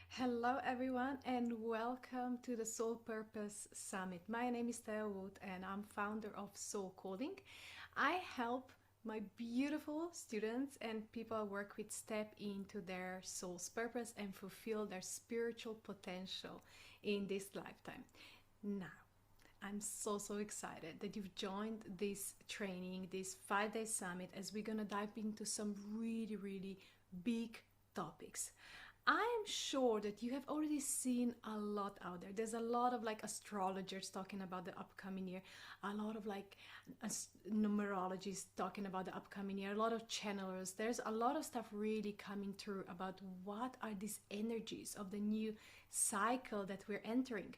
Hello, everyone, and welcome to the Soul Purpose Summit. My name is Teja, and I'm founder of Soul Coding. I help my beautiful students and people I work with step into their soul's purpose and fulfill their spiritual potential in this lifetime. Now, I'm so excited that you've joined this training, this 5-day summit, as we're gonna dive into some really big topics. I am sure that you have already seen a lot out there. There's a lot of astrologers talking about the upcoming year, a lot of numerologists talking about the upcoming year, a lot of channelers. There's a lot of stuff really coming through about what are these energies of the new cycle that we're entering.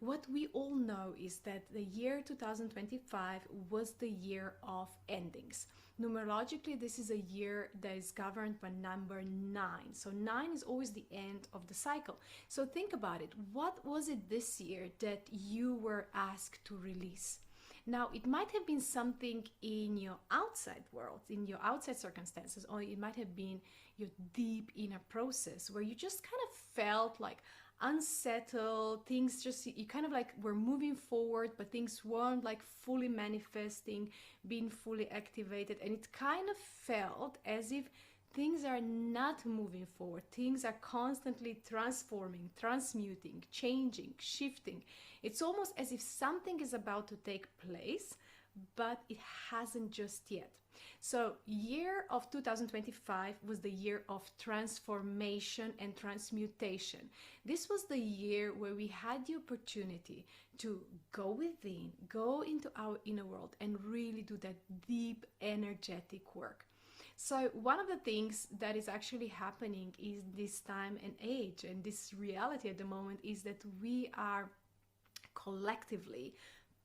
What we all know is that the year 2025 was the year of endings. Numerologically, this is a year that is governed by number 9. So 9 is always the end of the cycle. So think about it. What was it this year that you were asked to release? Now, it might have been something in your outside world, in your outside circumstances, or it might have been your deep inner process where you just kind of felt like unsettled, things just, you kind of were moving forward, but things weren't fully manifesting, being fully activated, and it kind of felt as if things are not moving forward. Things are constantly transforming, transmuting, changing, shifting. It's almost as if something is about to take place, but it hasn't just yet. So year of 2025 was the year of transformation and transmutation. This was the year where we had the opportunity to go within, go into our inner world, and really do that deep energetic work. So one of the things that is actually happening is this time and age and this reality at the moment is that we are collectively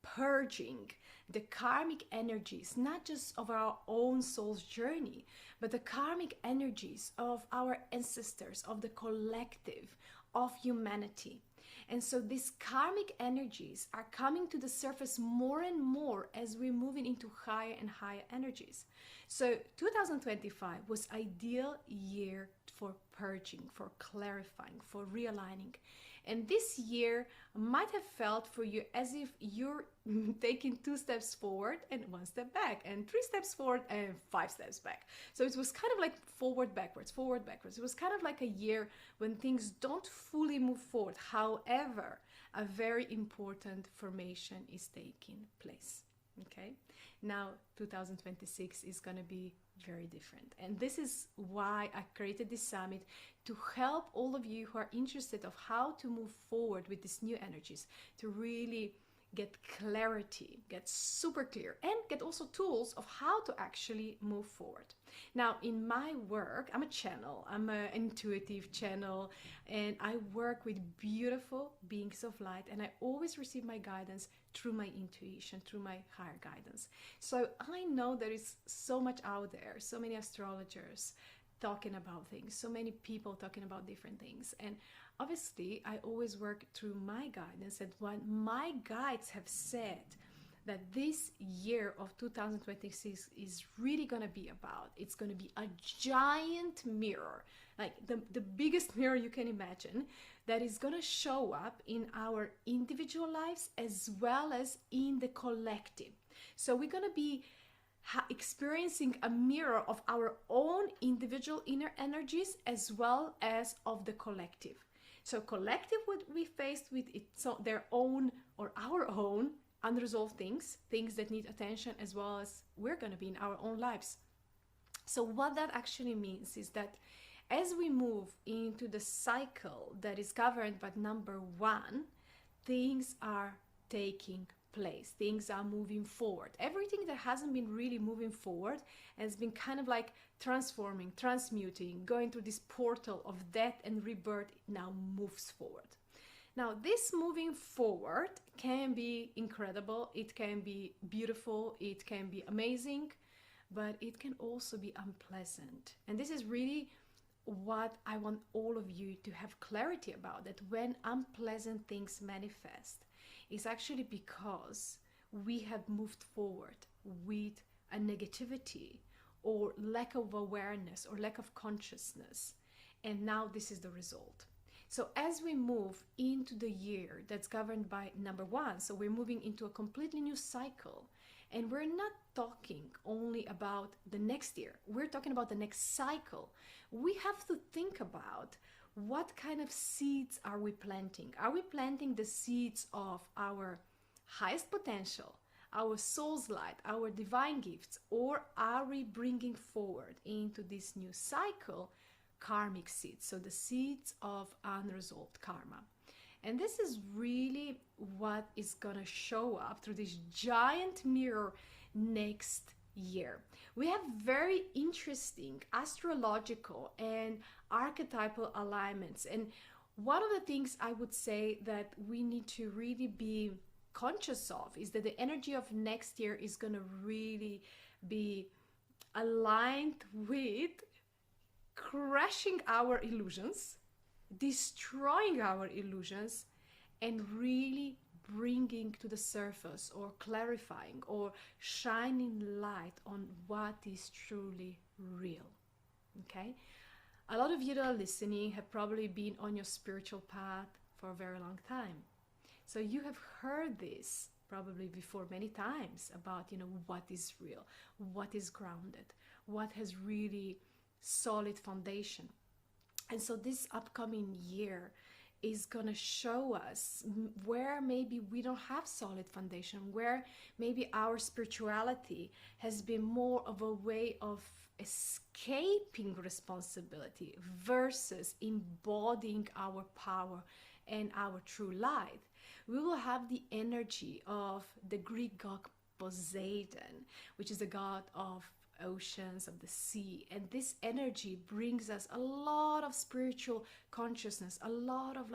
purging the karmic energies, not just of our own soul's journey, but the karmic energies of our ancestors, of the collective, of humanity. And so these karmic energies are coming to the surface more and more as we're moving into higher and higher energies. So 2025 was ideal year for purging, for clarifying, for realigning. And this year might have felt for you as if you're taking 2 steps forward and 1 step back, and 3 steps forward and 5 steps back. So it was kind of like forward, backwards, forward, backwards. It was kind of like a year when things don't fully move forward. However, a very important formation is taking place. Okay, now 2026 is going to be very different, and this is why I created this summit, to help all of you who are interested of how to move forward with these new energies, to really get clarity, get super clear, and get also tools of how to actually move forward. Now, in my work, I'm a channel, I'm an intuitive channel, and I work with beautiful beings of light, and I always receive my guidance through my intuition, through my higher guidance. So I know there is so much out there, so many astrologers talking about things, so many people talking about different things, and obviously I always work through my guidance, and what my guides have said that this year of 2026 is really going to be about, it's going to be a giant mirror, like the biggest mirror you can imagine, that is going to show up in our individual lives as well as in the collective. So we're going to be experiencing a mirror of our own individual inner energies as well as of the collective. So collective would be faced with their own or our own unresolved things that need attention, as well as we're going to be in our own lives. So what that actually means is that as we move into the cycle that is governed by number 1, things are taking place. Things are moving forward. Everything that hasn't been really moving forward has been kind of like transforming, transmuting, going through this portal of death and rebirth, now moves forward. Now, this moving forward can be incredible, it can be beautiful, it can be amazing, but it can also be unpleasant. And this is really what I want all of you to have clarity about, that when unpleasant things manifest, it's actually because we have moved forward with a negativity or lack of awareness or lack of consciousness. And now this is the result. So as we move into the year that's governed by number one, so we're moving into a completely new cycle. And we're not talking only about the next year, we're talking about the next cycle. We have to think about what kind of seeds are we planting? Are we planting the seeds of our highest potential, our soul's light, our divine gifts, or are we bringing forward into this new cycle karmic seeds, so the seeds of unresolved karma? And this is really what is gonna show up through this giant mirror next year. We have very interesting astrological and archetypal alignments. And one of the things I would say that we need to really be conscious of is that the energy of next year is gonna really be aligned with crashing our illusions, destroying our illusions, and really bringing to the surface or clarifying or shining light on what is truly real. Okay? A lot of you that are listening have probably been on your spiritual path for a very long time. So you have heard this probably before many times about, what is real, what is grounded, what has really solid foundation. And so this upcoming year is going to show us where maybe we don't have solid foundation, where maybe our spirituality has been more of a way of escaping responsibility versus embodying our power and our true light. We will have the energy of the Greek god Poseidon, which is the god of oceans, of the sea, and this energy brings us a lot of spiritual consciousness, a lot of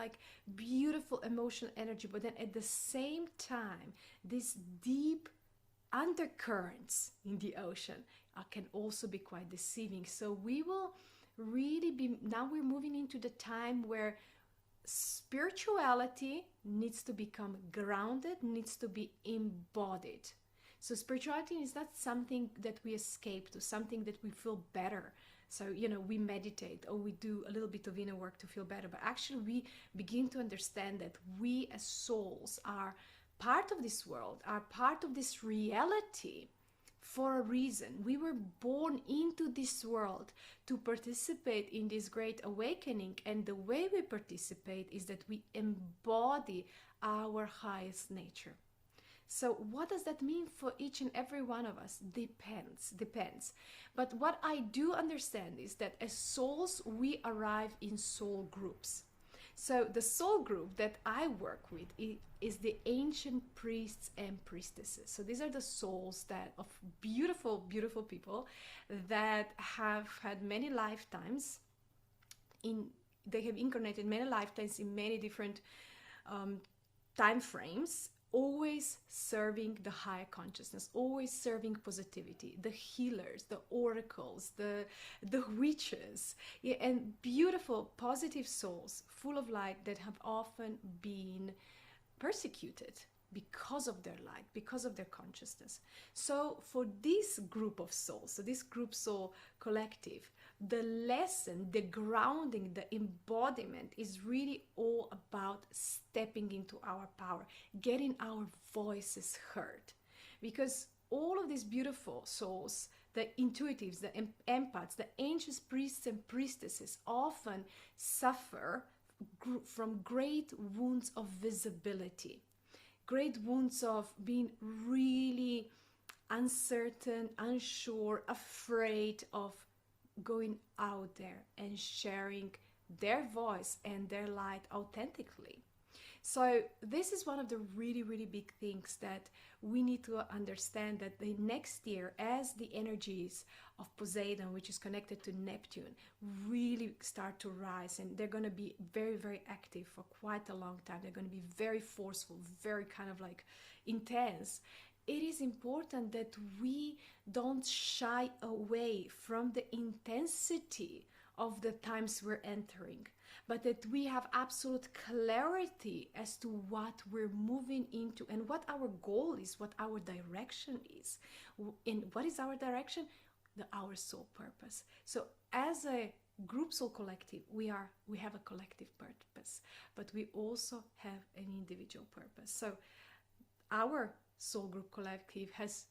beautiful emotional energy, but then at the same time these deep undercurrents in the ocean can also be quite deceiving. So we will really be, now we're moving into the time where spirituality needs to become grounded, needs to be embodied. So spirituality is not something that we escape to, something that we feel better. So, we meditate or we do a little bit of inner work to feel better. But actually we begin to understand that we as souls are part of this world, are part of this reality for a reason. We were born into this world to participate in this great awakening. And the way we participate is that we embody our highest nature. So what does that mean for each and every one of us? Depends. But what I do understand is that as souls, we arrive in soul groups. So the soul group that I work with is the ancient priests and priestesses. So these are the souls of beautiful, beautiful people that have had many lifetimes. They have incarnated many lifetimes in many different time frames, always serving the higher consciousness, always serving positivity, the healers, the oracles, the witches, and beautiful positive souls full of light that have often been persecuted because of their light, because of their consciousness. So for this group of souls, so this group soul collective, the lesson, the grounding, the embodiment is really all about stepping into our power, getting our voices heard. Because all of these beautiful souls, the intuitives, the empaths, the ancient priests and priestesses often suffer from great wounds of visibility, great wounds of being really uncertain, unsure, afraid of going out there and sharing their voice and their light authentically. So this is one of the really, really big things that we need to understand, that the next year, as the energies of Poseidon, which is connected to Neptune, really start to rise, and they're going to be very, very active for quite a long time. They're going to be very forceful, very kind of intense. It is important that we don't shy away from the intensity of the times we're entering, but that we have absolute clarity as to what we're moving into and what our goal is, what our direction is. And what is our direction? Our soul purpose. So as a group soul collective, we have a collective purpose, but we also have an individual purpose. So our soul group collective has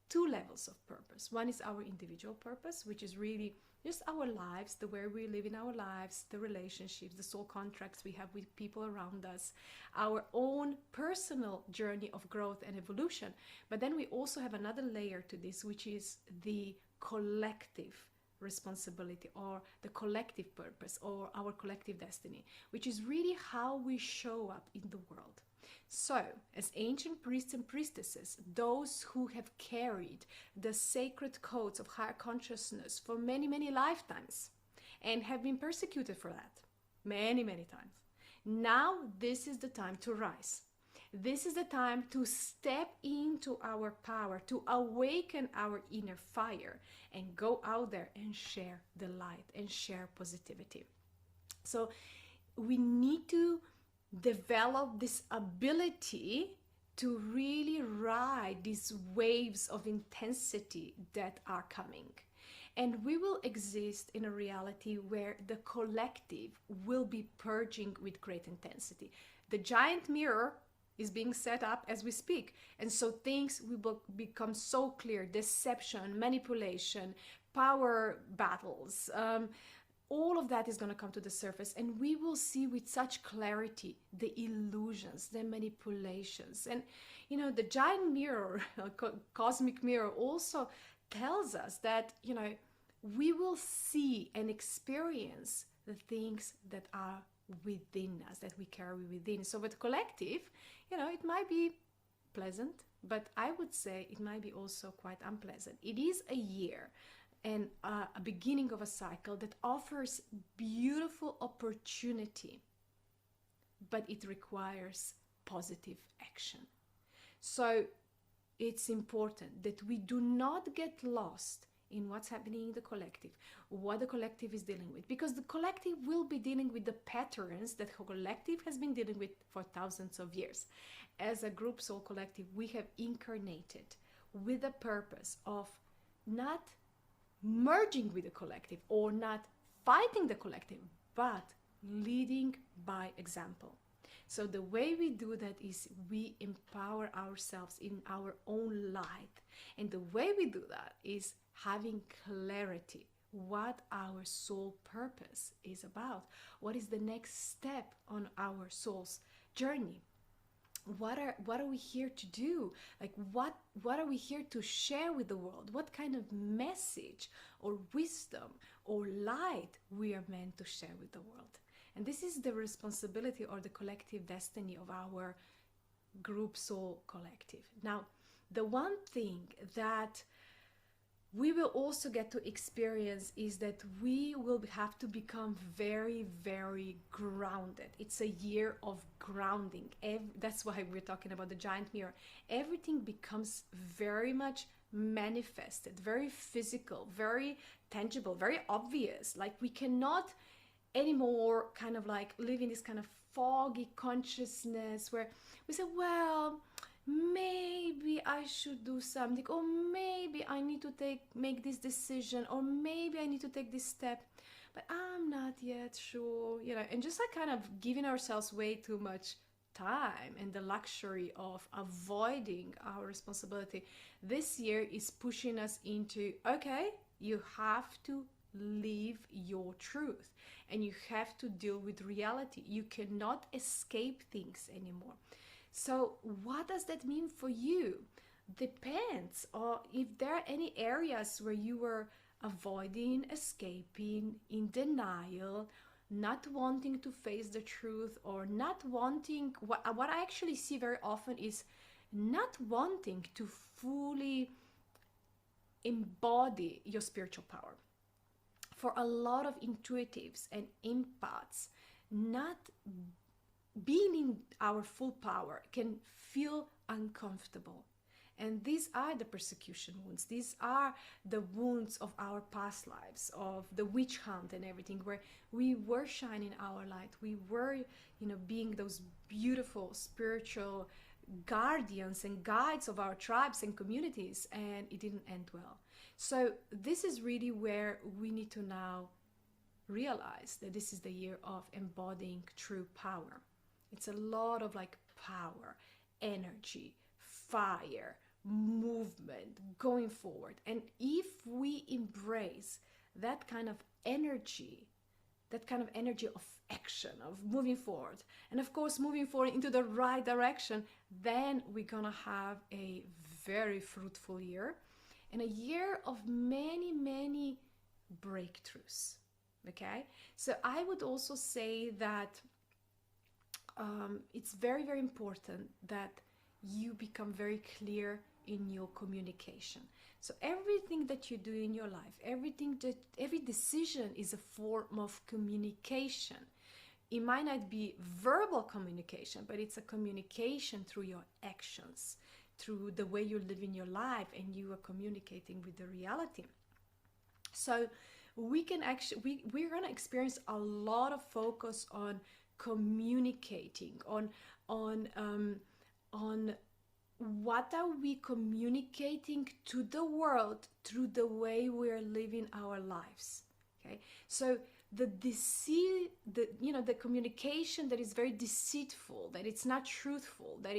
two levels of purpose. One is our individual purpose, which is really just our lives, the way we live in our lives, the relationships, the soul contracts we have with people around us, our own personal journey of growth and evolution. But then we also have another layer to this, which is the collective responsibility, or the collective purpose, or our collective destiny, which is really how we show up in the world. So, as ancient priests and priestesses, those who have carried the sacred codes of higher consciousness for many, many lifetimes and have been persecuted for that many, many times, now this is the time to rise. This is the time to step into our power, to awaken our inner fire and go out there and share the light and share positivity. So we need to develop this ability to really ride these waves of intensity that are coming. And we will exist in a reality where the collective will be purging with great intensity. The giant mirror is being set up as we speak. And so things will become so clear: deception, manipulation, power battles, all of that is going to come to the surface, and we will see with such clarity the illusions, the manipulations. And you know, the giant mirror, cosmic mirror, also tells us that, you know, we will see and experience the things that are within us, that we carry within. So with collective, you know, it might be pleasant, but I would say it might be also quite unpleasant. It is a year and a beginning of a cycle that offers beautiful opportunity, but it requires positive action. So it's important that we do not get lost in what's happening in the collective, what the collective is dealing with, because the collective will be dealing with the patterns that the collective has been dealing with for thousands of years. As a group soul collective, we have incarnated with the purpose of not merging with the collective or not fighting the collective, but leading by example. So the way we do that is we empower ourselves in our own light. And the way we do that is having clarity what our soul purpose is about. What is the next step on our soul's journey? What are we here to do? Like what are we here to share with the world? What kind of message or wisdom or light we are meant to share with the world? And this is the responsibility or the collective destiny of our group soul collective. Now, the one thing that we will also get to experience is that we will have to become very, very grounded. It's a year of grounding. That's why we're talking about the giant mirror. Everything becomes very much manifested, very physical, very tangible, very obvious. Like we cannot anymore kind of like live in this kind of foggy consciousness where we say, well, maybe I should do something, or maybe I need to make this decision, or maybe I need to take this step, but I'm not yet sure, you know, and just like kind of giving ourselves way too much time and the luxury of avoiding our responsibility. This year is pushing us into, okay, you have to live your truth and you have to deal with reality. You cannot escape things anymore. So what does that mean for you? Depends on if there are any areas where you were avoiding, escaping, in denial, not wanting to face the truth, or not wanting, what I actually see very often is not wanting to fully embody your spiritual power. For a lot of intuitives and empaths, not being in our full power can feel uncomfortable. And these are the persecution wounds. These are the wounds of our past lives, of the witch hunt and everything, where we were shining our light. We were, you know, being those beautiful spiritual guardians and guides of our tribes and communities, and it didn't end well. So this is really where we need to now realize that this is the year of embodying true power. It's a lot of like power, energy, fire, movement, going forward. And if we embrace that kind of energy, that kind of energy of action, of moving forward, and of course moving forward into the right direction, then we're gonna have a very fruitful year, and a year of many, many breakthroughs. Okay, so I would also say that it's very, very important that you become very clear in your communication. So everything that you do in your life, every decision is a form of communication. It might not be verbal communication, but it's a communication through your actions, through the way you live in your life, and you are communicating with the reality. So we're going to experience a lot of focus on communicating, on what are we communicating to the world through the way we're living our lives. Okay, so the communication that is very deceitful, that it's not truthful, that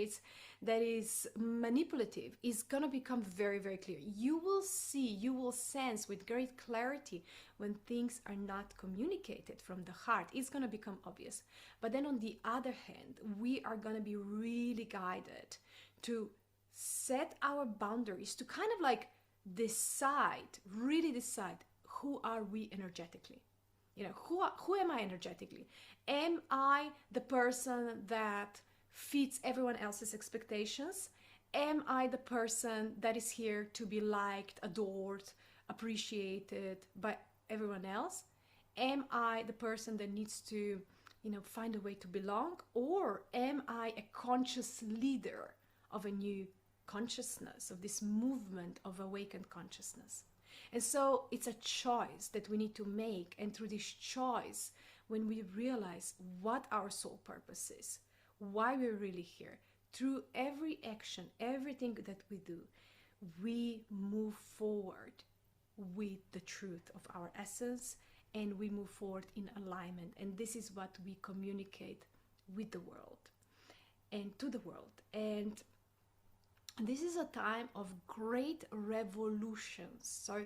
is manipulative, is going to become very, very clear. You will sense with great clarity when things are not communicated from the heart. It's going to become obvious. But then on the other hand, we are going to be really guided to set our boundaries, to kind of like really decide who are we energetically. Who am I energetically? Am I the person that fits everyone else's expectations? Am I the person that is here to be liked, adored, appreciated by everyone else? Am I the person that needs to, find a way to belong? Or am I a conscious leader of a new consciousness, of this movement of awakened consciousness? And so it's a choice that we need to make. And through this choice, when we realize what our soul purpose is, why we're really here, through every action, everything that we do, we move forward with the truth of our essence, and we move forward in alignment. And this is what we communicate with the world and to the world. And this is a time of great revolutions. So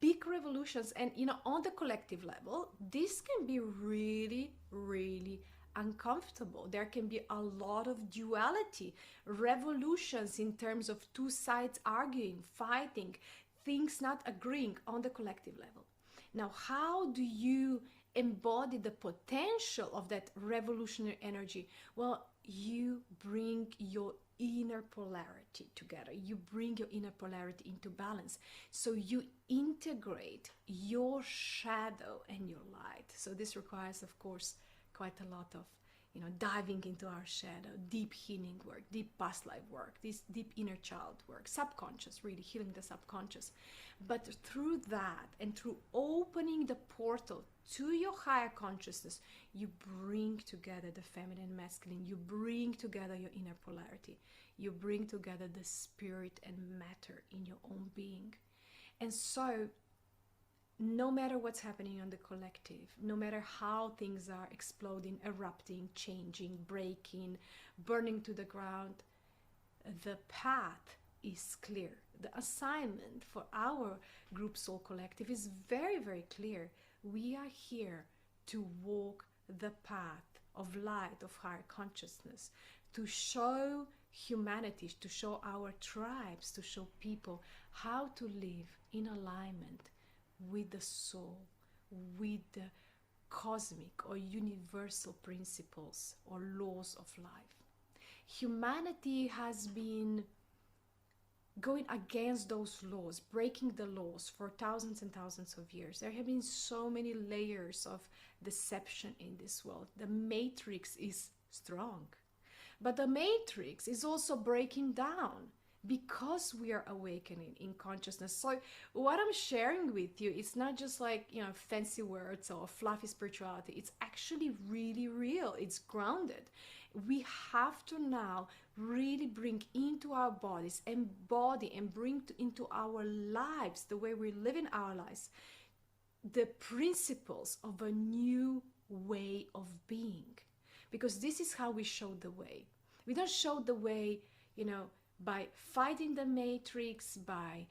big revolutions. And, on the collective level, this can be really, really uncomfortable. There can be a lot of duality, revolutions in terms of two sides arguing, fighting, things not agreeing on the collective level. Now, how do you embody the potential of that revolutionary energy? Well, you bring your inner polarity together. You bring your inner polarity into balance. So you integrate your shadow and your light. So this requires, of course, quite a lot of diving into our shadow, deep healing work, deep past life work, this deep inner child work, subconscious, really healing the subconscious. But through that, and through opening the portal to your higher consciousness, you bring together the feminine and masculine. You bring together your inner polarity. You bring together the spirit and matter in your own being. And so no matter what's happening on the collective, no matter how things are exploding, erupting, changing, breaking, burning to the ground, the path is clear. The assignment for our group soul collective is very, very clear. We are here to walk the path of light, of higher consciousness, to show humanity, to show our tribes, to show people how to live in alignment with the soul, with the cosmic or universal principles or laws of life. Humanity has been going against those laws, breaking the laws for thousands and thousands of years. There have been so many layers of deception in this world. The matrix is strong, but the matrix is also breaking down because we are awakening in consciousness. So what I'm sharing with you, it's not just like, fancy words or fluffy spirituality. It's actually really real. It's grounded. We have to now really bring into our bodies, embody and bring into our lives, the way we live in our lives, the principles of a new way of being, because this is how we show the way. We don't show the way, by fighting the matrix, by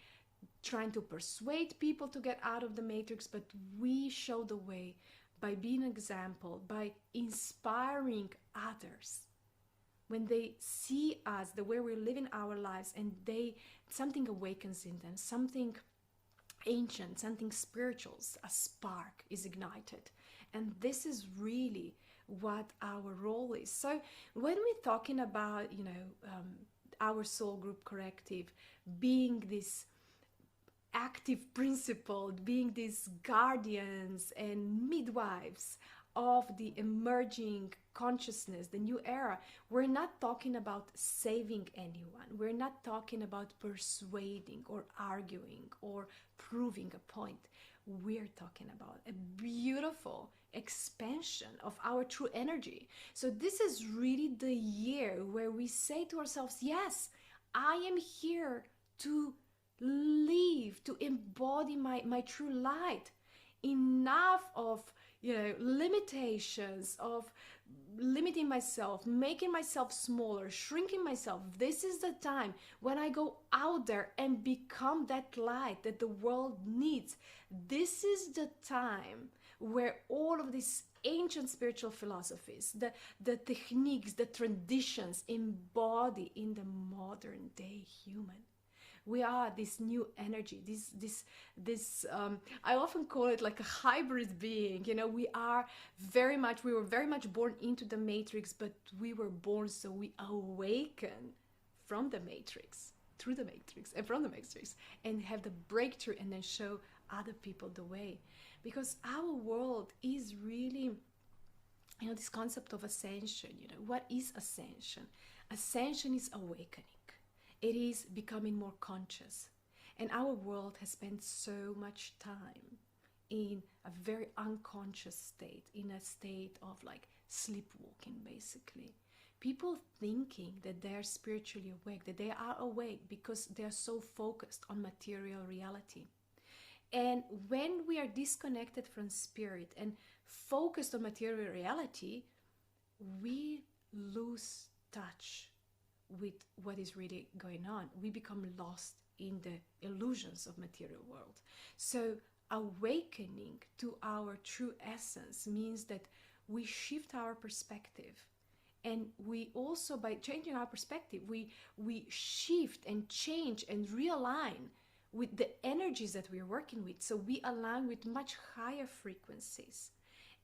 trying to persuade people to get out of the matrix, but we show the way by being an example, by inspiring others. When they see us, the way we're living our lives, and something awakens in them, something ancient, something spiritual, a spark is ignited. And this is really what our role is. So when we're talking about, our soul group collective being this active principle, being these guardians and midwives of the emerging consciousness, the new era, we're not talking about saving anyone. We're not talking about persuading or arguing or proving a point. We're talking about a beautiful expansion of our true energy. So this is really the year where we say to ourselves, yes, I am here to live, to embody my true light. Enough of limitations, of limiting myself, making myself smaller, shrinking myself. This is the time when I go out there and become that light that the world needs. This is the time where all of these ancient spiritual philosophies, the techniques, the traditions embody in the modern day human. We are this new energy, this I often call it like a hybrid being. We were very much born into the matrix, but we were born so we awaken from the matrix, through the matrix, and from the matrix, and have the breakthrough, and then show other people the way. Because our world is really, this concept of ascension. What is ascension? Ascension is awakening. It is becoming more conscious. And our world has spent so much time in a very unconscious state, in a state of like sleepwalking, basically. People thinking that they're spiritually awake, that they are awake because they are so focused on material reality. And when we are disconnected from spirit and focused on material reality, we lose touch with what is really going on. We become lost in the illusions of material world. So awakening to our true essence means that we shift our perspective. And we also, by changing our perspective, we shift and change and realign with the energies that we're working with. So we align with much higher frequencies.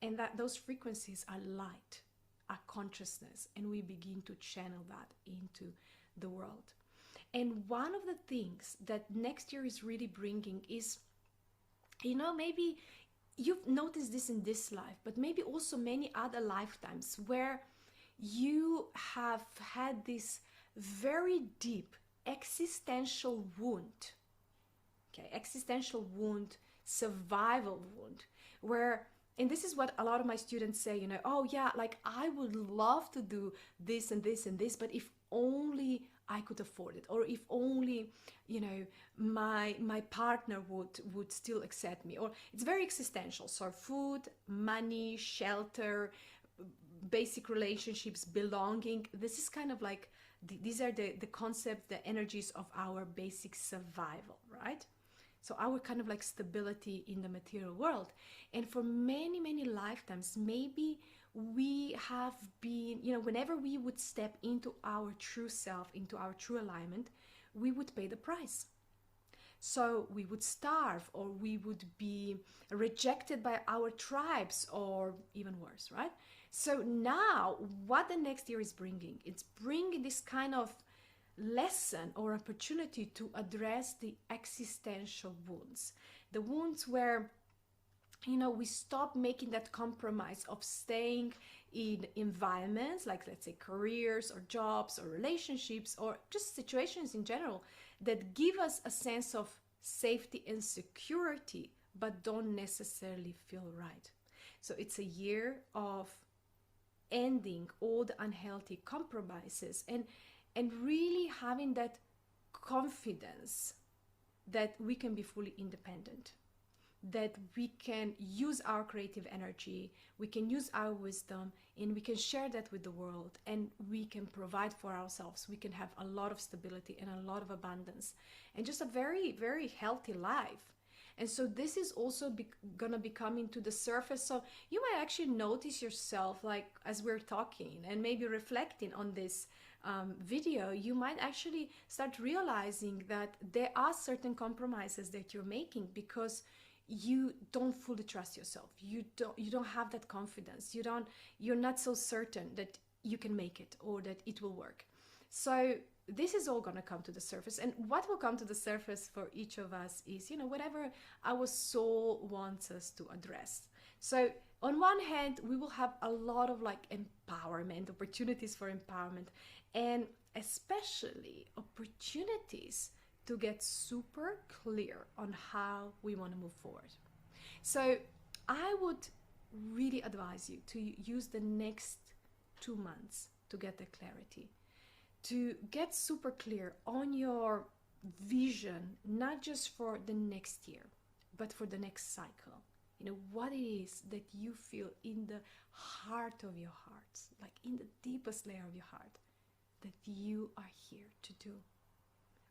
And that those frequencies are light, our consciousness, and we begin to channel that into the world. And one of the things that next year is really bringing is, maybe you've noticed this in this life, but maybe also many other lifetimes where you have had this very deep existential wound, survival wound, where, and this is what a lot of my students say, oh yeah, like I would love to do this and this and this, but if only I could afford it, or if only, my partner would still accept me. Or it's very existential. So food, money, shelter, basic relationships, belonging. This is kind of like, these are the concepts, the energies of our basic survival, right? So our kind of like stability in the material world. And for many, many lifetimes, maybe we have been, whenever we would step into our true self, into our true alignment, we would pay the price. So we would starve, or we would be rejected by our tribes, or even worse, right? So now what the next year is bringing, it's bringing this kind of lesson or opportunity to address the existential wounds, the wounds where we stop making that compromise of staying in environments like, let's say, careers or jobs or relationships or just situations in general that give us a sense of safety and security but don't necessarily feel right. So it's a year of ending all the unhealthy compromises and really having that confidence that we can be fully independent. that we can use our creative energy, we can use our wisdom, and we can share that with the world, and we can provide for ourselves. We can have a lot of stability and a lot of abundance and just a very, very healthy life. And so this is also gonna be coming to the surface. So you might actually notice yourself, like as we're talking and maybe reflecting on this video, you might actually start realizing that there are certain compromises that you're making because you don't fully trust yourself. You don't have that confidence. You're not so certain that you can make it or that it will work. So this is all going to come to the surface, and what will come to the surface for each of us is, whatever our soul wants us to address. So on one hand, we will have a lot of like empowerment, opportunities for empowerment, and especially opportunities to get super clear on how we want to move forward. So I would really advise you to use the next 2 months to get the clarity, to get super clear on your vision, not just for the next year, but for the next cycle. What it is that you feel in the heart of your heart, like in the deepest layer of your heart, that you are here to do.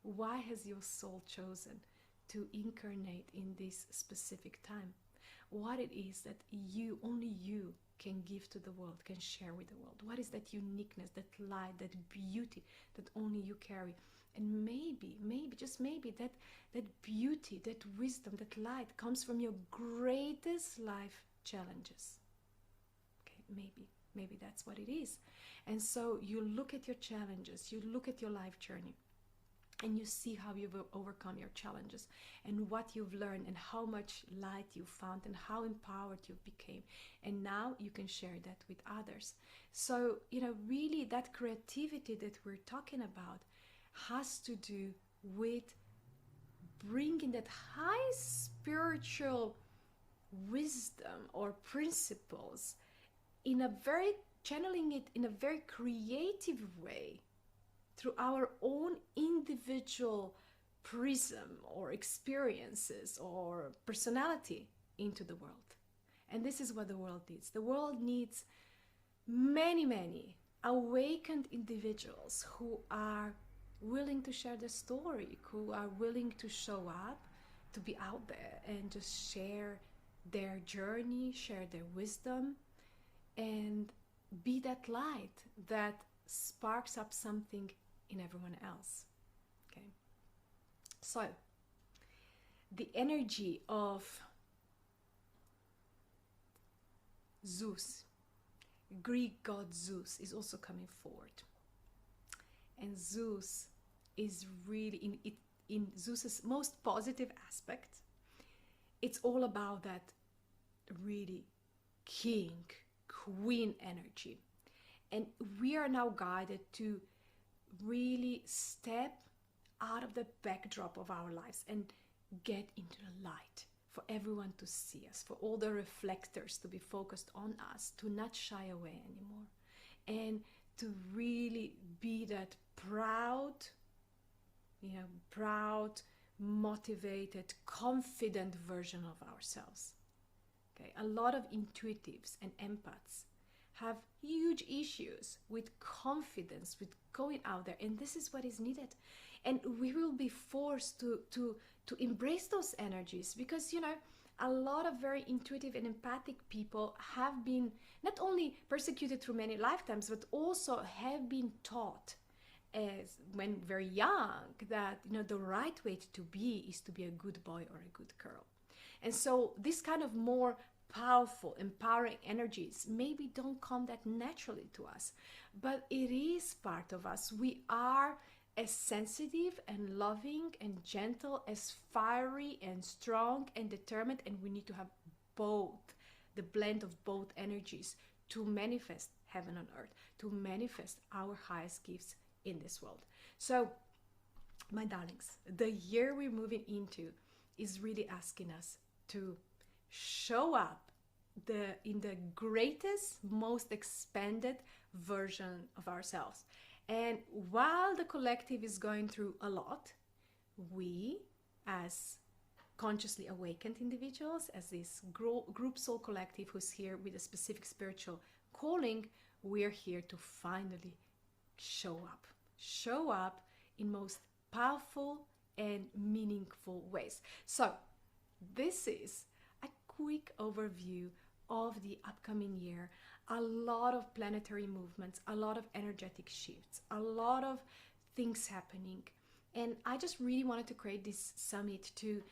Why has your soul chosen to incarnate in this specific time? What it is that only you can give to the world, can share with the world. What is that uniqueness, that light, that beauty that only you carry? And maybe, just maybe, that beauty, that wisdom, that light comes from your greatest life challenges. Okay, maybe that's what it is. And so you look at your challenges, you look at your life journey, and you see how you've overcome your challenges and what you've learned and how much light you found and how empowered you became. And now you can share that with others. So, really that creativity that we're talking about has to do with bringing that high spiritual wisdom or principles channeling it in a very creative way through our own individual prism or experiences or personality into the world. And this is what the world needs. The world needs many, many awakened individuals who are willing to share their story, who are willing to show up, to be out there and just share their journey, share their wisdom, and be that light that sparks up something in everyone else. Okay, so the energy of Zeus, Greek god Zeus, is also coming forward. And Zeus is really in Zeus's most positive aspect. It's all about that really king, queen energy. And we are now guided to really step out of the backdrop of our lives and get into the light, for everyone to see us, for all the reflectors to be focused on us, to not shy away anymore, and to really be that proud, motivated, confident version of ourselves. Okay, a lot of intuitives and empaths have huge issues with confidence, with going out there, and this is what is needed. And we will be forced to embrace those energies, because a lot of very intuitive and empathic people have been not only persecuted through many lifetimes, but also have been taught as when very young that the right way to be is to be a good boy or a good girl. And so this kind of more powerful, empowering energies maybe don't come that naturally to us, but it is part of us. We are as sensitive and loving and gentle, as fiery and strong and determined, and we need to have both, the blend of both energies, to manifest heaven on earth, to manifest our highest gifts in this world. So, my darlings, the year we're moving into is really asking us to show up in the greatest, most expanded version of ourselves. And while the collective is going through a lot, we as consciously awakened individuals, as this group soul collective who's here with a specific spiritual calling, we're here to finally show up in most powerful and meaningful ways. So this is a quick overview of the upcoming year. A lot of planetary movements, a lot of energetic shifts, a lot of things happening. And I just really wanted to create this summit to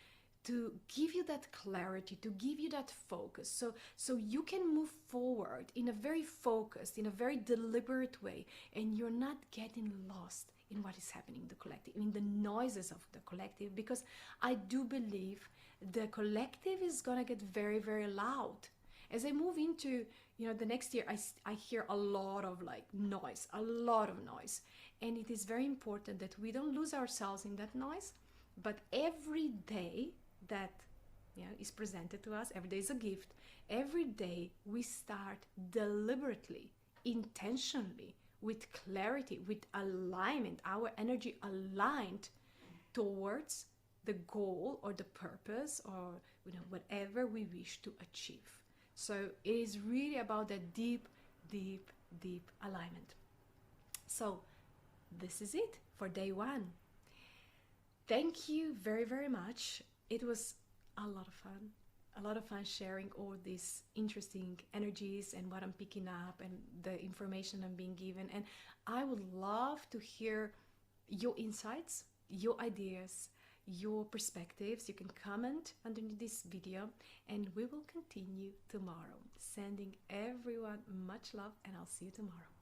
give you that clarity, to give you that focus, so you can move forward in a very focused, in a very deliberate way, and you're not getting lost in what is happening in the collective, in the noises of the collective, because I do believe the collective is gonna get very, very loud. As I move into, the next year, I hear a lot of noise, and it is very important that we don't lose ourselves in that noise. But every day that is presented to us, every day is a gift. Every day we start deliberately, intentionally, with clarity, with alignment, our energy aligned towards the goal or the purpose, or whatever we wish to achieve. So it is really about that deep, deep, deep alignment. So this is it for day one. Thank you very, very much. It was a lot of fun sharing all these interesting energies and what I'm picking up and the information I'm being given. And I would love to hear your insights, your ideas, your perspectives. You can comment underneath this video, and we will continue tomorrow. Sending everyone much love, and I'll see you tomorrow.